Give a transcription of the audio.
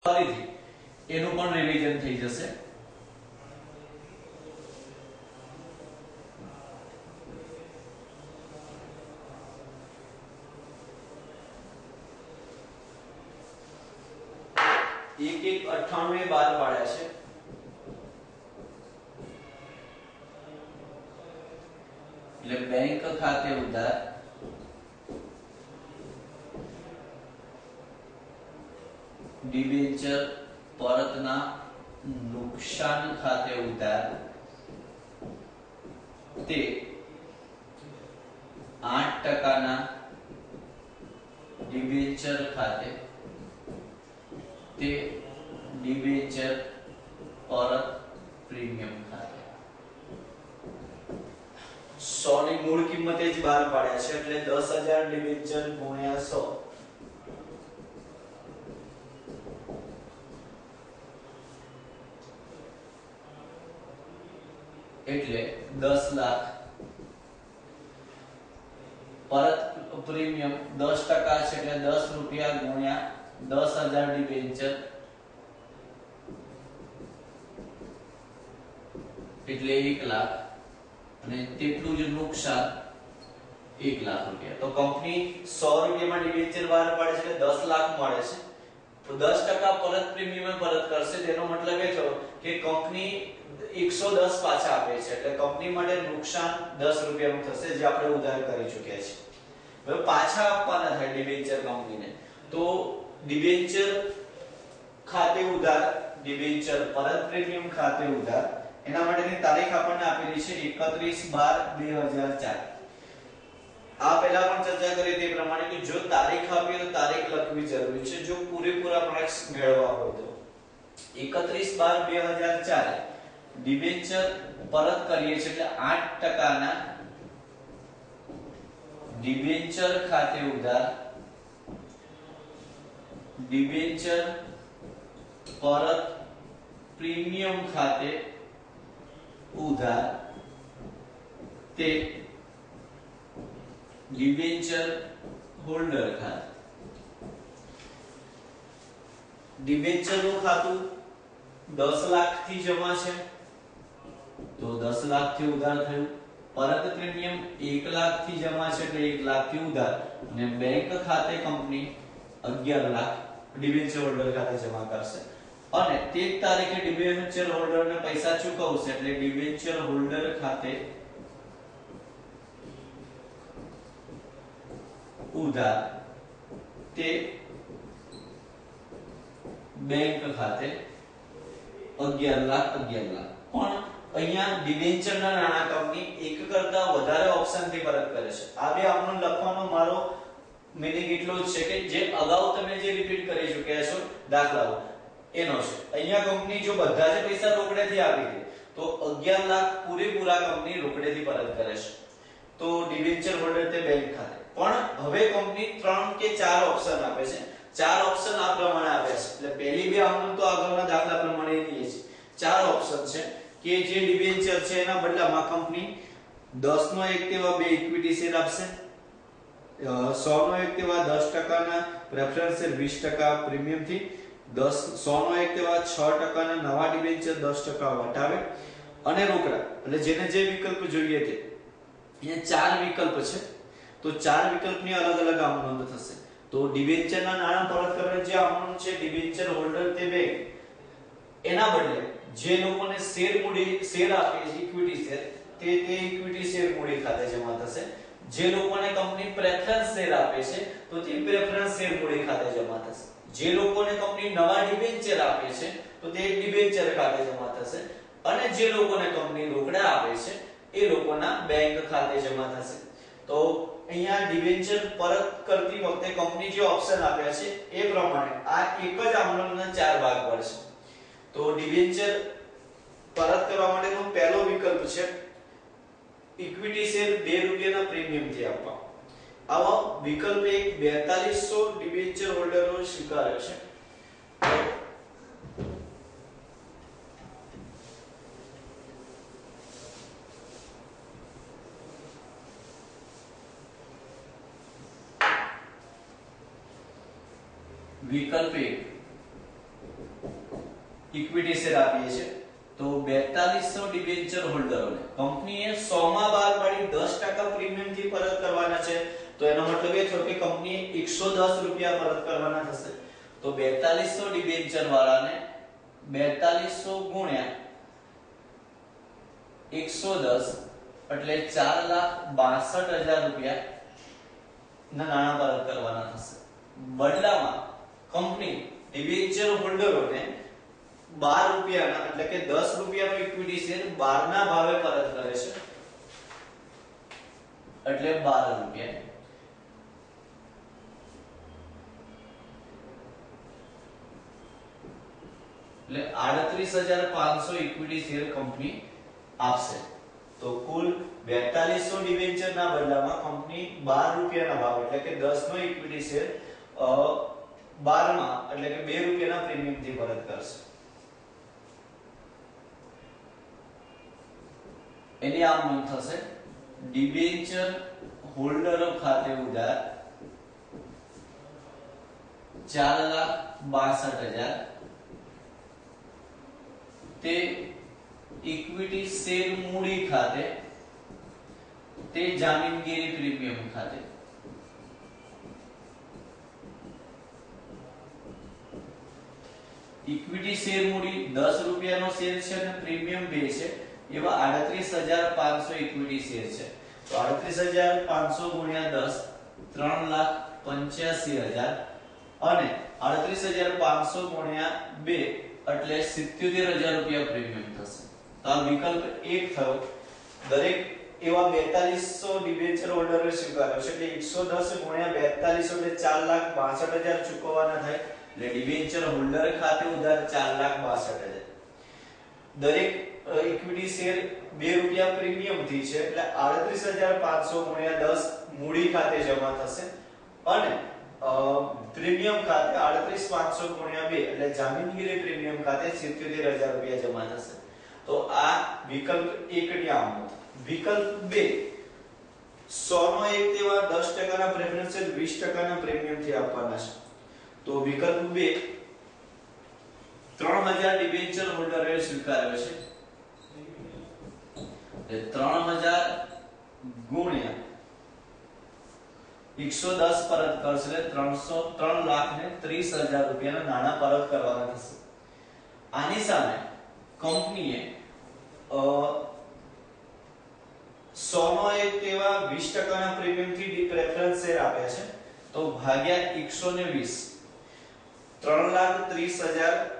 ફરીથી એનું પણ રિવિઝન થઈ જશે. એક 98 બહાર પાડ્યા છે. એટલે બેંક ખાતે ઉધાર ડિબેન્ચર પરતના નુકસાન ખાતે ઉધાર તે 8% ના ડિબેન્ચર ખાતે તે ડિબેન્ચર પરત પ્રીમિયમ ખાતે 100 ની મૂળ કિંમતે જ બહાર પાડ્યા છે એટલે 10000 ડિબેન્ચર ગુણ્યા 100 એટલે 10 લાખ પરત પ્રીમિયમ 10% છે એટલે 10 રૂપિયા ગુણ્યા 10000 ડિબેન્ચર એટલે 1 લાખ અને તેટલું જ નુકસાન 1 લાખ રૂપિયા. તો કંપની 100 રૂપિયામાં ડિબેન્ચર બહાર પાડે છે એટલે 10 લાખ મળે છે. તો 10% પરત પ્રીમિયમ પરત કરશે તેનો મતલબ એ થયો કે કંપની 110 પાછા આપે છે એટલે કંપની માટે નુકસાન 10 રૂપિયાનું થશે જે આપણે ઉધાર કરી ચૂક્યા છે. હવે પાછા આપવાના થાય ડિબેન્ચર કંપનીને તો ડિબેન્ચર ખાતે ઉધાર ડિબેન્ચર પરત પ્રીમિયમ ખાતે ઉધાર એના માટેની તારીખ આપણને આપેલી છે 31/12/2004. આ પહેલા પણ ચર્ચા કરી તે પ્રમાણે કે જો તારીખ આપી તો તારીખ લખવી જરૂરી છે જો પૂરેપૂરા માર્ક્સ મેળવવા હોય તો 31/12/2004 ડિબેન્ચર પરત કરીએ છીએ એટલે 8% ના ડિબેન્ચર ખાતે ઉધાર ડિબેન્ચર પરત પ્રીમિયમ ખાતે ઉધાર તે ડિબેન્ચર હોલ્ડર ખાતે ડિબેન્ચર નું ખાતું 10 લાખ થી જમા છે તો 10 લાખ થી ઉધાર થયું. પરત પ્રીમિયમ 1 લાખ થી જમા છે એટલે 1 લાખ થી ઉધાર અને બેંક ખાતે કંપની 11 લાખ ડિબેન્ચર હોલ્ડર ખાતે જમા કરશે અને તે જ તારીખે ડિબેન્ચર હોલ્ડરને પૈસા ચૂકવશે એટલે ડિબેન્ચર હોલ્ડર ખાતે ઉધાર તે બેંક ખાતે 11 લાખ પણ અહીંયા ડિબેન્ચરના નાણાં કંપની એક કરતા વધારે ઓપ્શનથી પરત કરે છે. આ બે આમનો લખવાનો મારો મીનિંગ એટલો જ છે કે જે અગાઉ તમે જે રિપીટ કરી ચૂક્યા છો દાખલાઓ એનો છે. અહીંયા કંપની જો બધા જ પૈસા રોકડેથી આપી દે તો 11 લાખ પૂરેપૂરા કંપની રોકડેથી પરત કરે છે તો ડિબેન્ચર હોલ્ડર તે બેંક ખાતે. પણ હવે કંપની 3 કે 4 ઓપ્શન આપે છે. 4 ઓપ્શન આ પ્રમાણે આપે છે એટલે પહેલી બે આમનો તો આગળના દાખલા પ્રમાણે લઈએ છે. 4 ઓપ્શન છે કે જે ડિબેન્ચર છે એના બદલામાં કંપની 10 નો 1 તેવા 2 ઇક્વિટી શેર આપશે, 100 નો 1 તેવા 10% ના પ્રેફરન્સ શેર 20% પ્રીમિયમ થી, 100 નો 1 તેવા 6% ના નવા ડિબેન્ચર 10% વટાવે અને રોકડા. એટલે જેને જે વિકલ્પ જોઈએ તે અહીંયા 4 વિકલ્પ છે તો 4 વિકલ્પની અલગ અલગ આમનોંધ થશે. તો ડિબેન્ચરના નાણાં પરત કરવાની જે આમનોંધ છે ડિબેન્ચર હોલ્ડર તે બેંક એના બદલે જે લોકોને શેર મૂડી શેર આપે છે ઇક્વિટી શેર તે ઇક્વિટી શેર મૂડી ખાતે જમા થશે. જે લોકોને કંપની પ્રેફરન્સ શેર આપે છે તો તે પ્રેફરન્સ શેર મૂડી ખાતે જમા થશે. જે લોકોને કંપની નવા ડિબેન્ચર આપે છે તો તે ડિબેન્ચર ખાતે જમા થશે અને જે લોકોને કંપની રોકડા આપે છે એ લોકોના બેંક ખાતે જમા થશે. તો અહીંયા ડિબેન્ચર પરત કરતી વખતે કંપની જે ઓપ્શન આપ્યા છે એ પ્રમાણે આ એક જ આમનોંધના 4 ભાગ પડશે. તો ડિબેન્ચર પરત કરવા માટેનો પહેલો વિકલ્પ છે ઇક્વિટી શેર 2 રૂપિયાના પ્રીમિયમ થી આપવા. આવા વિકલ્પ 4200 ડિબેન્ચર હોલ્ડરો સ્વીકાર્યો છે. વિકલ્પ 1 ઇક્વિટી શેર આપીએ છીએ તો 4200 ડિબેન્ચર હોલ્ડરોને કંપનીએ 100 માં 12 પાડી 10% પ્રીમિયમ થી પરત કરવાના છે તો એનો મતલબ એ થયો કે કંપનીએ 110 રૂપિયા પરત કરવાના થશે તો 4200 ડિબેન્ચર વાળાને 4200 ગુણ્યા 110 એટલે 4,62,000 રૂપિયા ના નાણાં પરત કરવાના થશે બદલામાં કંપની ડિબેન્ચર હોલ્ડરોને 12 રૂપિયાના એટલે કે 10 રૂપિયાનો ઇક્વિટી શેર 12 ના ભાવે પરત કરે છે એટલે 12 રૂપિયા એટલે 38,500 ઇક્વિટી શેર કંપની આપશે તો કુલ 4200 ડિબેન્ચર ના બદલામાં કંપની 12 રૂપિયાના ભાવ એટલે કે 10 નો ઇક્વિટી શેર 12 માં એટલે કે 2 રૂપિયાના પ્રીમિયમ થી પરત કરશે એની આમ નોંધ થશે ડિબેન્ચર હોલ્ડરો ખાતે ઉધાર 4,62,000 તે ઇક્વિટી શેર મૂડી ખાતે તે જામીનગીરી પ્રીમિયમ ખાતે ઇક્વિટી શેર મૂડી 10 રૂપિયાનો શેર છે અને પ્રીમિયમ 2 છે એવા 38,500 ઇક્વિટી શેર છે તો 38,500 ગુણ્યા 10 3,85,000 અને 38,500 ગુણ્યા 2 એટલે 77,000 રૂપિયા પ્રીમિયમ થશે તો આ વિકલ્પ 1 થયો દરેક એવા 4200 ડિબેન્ચર હોલ્ડરોએ સ્વીકાર્યો છે એટલે 110 ગુણ્યા 4200 એટલે 4,62,000 ચૂકવવાના થાય એટલે ડિબેન્ચર હોલ્ડર ખાતે ઉધાર 4,62,000 દરેક ઇક્વિટી શેર 2 રૂપિયા પ્રીમિયમ થી છે એટલે 38,500 ગુણ્યા 10 મૂડી ખાતે જમા થશે અને પ્રીમિયમ ખાતે 38,500 ગુણ્યા 2 એટલે જામીનગીરી પ્રીમિયમ ખાતે 77,000 રૂપિયા જમા થશે તો આ વિકલ્પ 1 ની આમ વિકલ્પ 2 100 નો એક તેવા 10% ના પ્રેફરન્શિયલ 20% ના પ્રીમિયમ થી આપવાના છે તો વિકલ્પ 2 3000 ડિબેન્ચર હોલ્ડરોએ સ્વીકાર્યો છે એટલે 3000 ગુણ્યા 110 પરત કરશે એટલે 3,30,000 રૂપિયાના નાણાં પરત કરવાના થશે આની સામે કંપનીએ 100 નો એક તેવા 20% ના પ્રીમિયમ થી પ્રેફરન્સ શેર આપ્યા છે તો ભાગ્યા 120 3,30,000